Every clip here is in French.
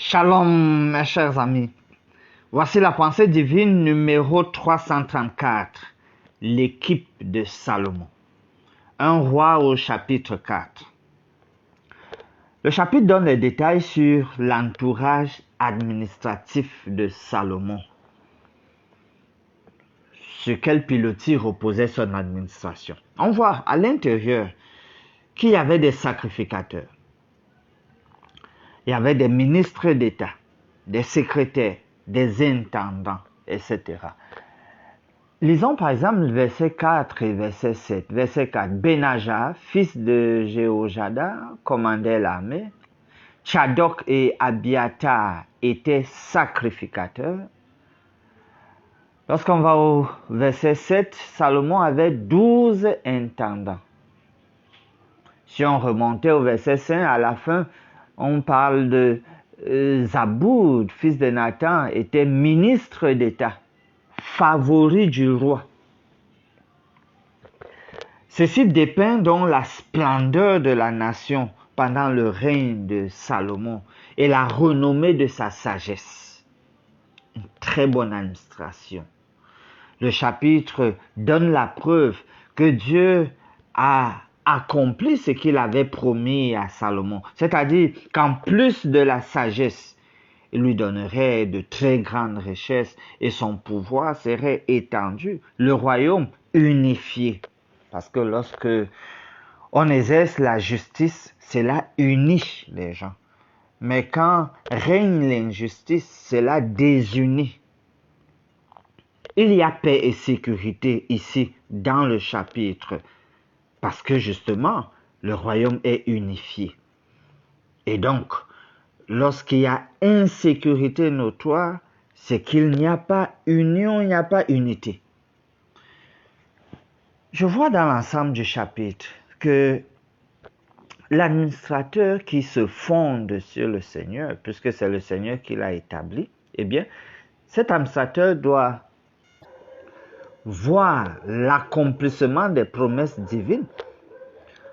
Shalom, mes chers amis. Voici la pensée divine numéro 334, l'équipe de Salomon. Un roi au chapitre 4. Le chapitre donne les détails sur l'entourage administratif de Salomon. Sur quel pilotis reposait son administration. On voit à l'intérieur qu'il y avait des sacrificateurs. Il y avait des ministres d'État, des secrétaires, des intendants, etc. Lisons par exemple le verset 4 et verset 7. Verset 4. Benaja, fils de Jéhojada, commandait l'armée. Tchadok et Abiatar étaient sacrificateurs. Lorsqu'on va au verset 7, Salomon avait 12 intendants. Si on remontait au verset 5, à la fin, on parle de Zaboud, fils de Nathan, était ministre d'État, favori du roi. Ceci dépeint donc la splendeur de la nation pendant le règne de Salomon et la renommée de sa sagesse. Une très bonne administration. Le chapitre donne la preuve que Dieu a accompli ce qu'il avait promis à Salomon. C'est-à-dire qu'en plus de la sagesse, il lui donnerait de très grandes richesses et son pouvoir serait étendu. Le royaume unifié. Parce que lorsque on exerce la justice, cela unit les gens. Mais quand règne l'injustice, cela désunit. Il y a paix et sécurité ici dans le chapitre parce que justement, le royaume est unifié. Et donc, lorsqu'il y a insécurité notoire, c'est qu'il n'y a pas union, il n'y a pas unité. Je vois dans l'ensemble du chapitre que l'administrateur qui se fonde sur le Seigneur, puisque c'est le Seigneur qui l'a établi, eh bien, cet administrateur doit voir l'accomplissement des promesses divines.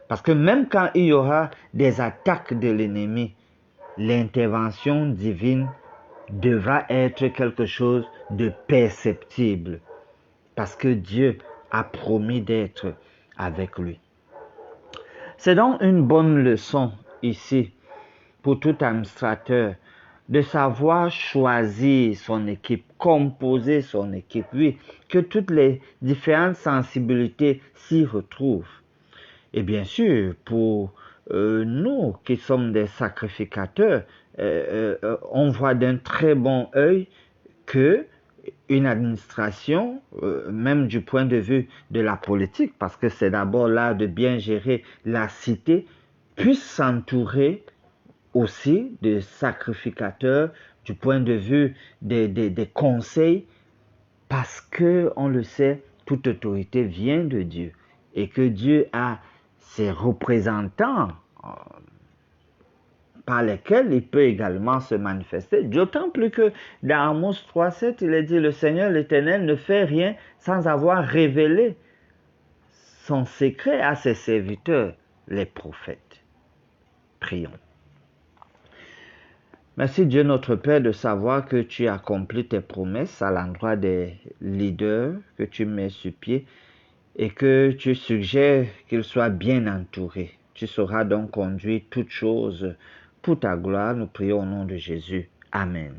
Parce que même quand il y aura des attaques de l'ennemi, l'intervention divine devra être quelque chose de perceptible. Parce que Dieu a promis d'être avec lui. C'est donc une bonne leçon ici pour tout administrateur de savoir choisir son équipe, composer son équipe. Oui, que toutes les différentes sensibilités s'y retrouvent. Et bien sûr, pour nous qui sommes des sacrificateurs, on voit d'un très bon œil que une administration, même du point de vue de la politique, parce que c'est d'abord là de bien gérer la cité, puisse s'entourer aussi de sacrificateurs du point de vue des conseils, parce que on le sait, toute autorité vient de Dieu et que Dieu a ses représentants par lesquels il peut également se manifester. D'autant plus que dans Amos 3,7, il est dit, le Seigneur l'Éternel ne fait rien sans avoir révélé son secret à ses serviteurs, les prophètes. Prions. Merci Dieu notre Père de savoir que tu accomplis tes promesses à l'endroit des leaders que tu mets sur pied et que tu suggères qu'ils soient bien entourés. Tu sauras donc conduire toutes choses pour ta gloire. Nous prions au nom de Jésus. Amen.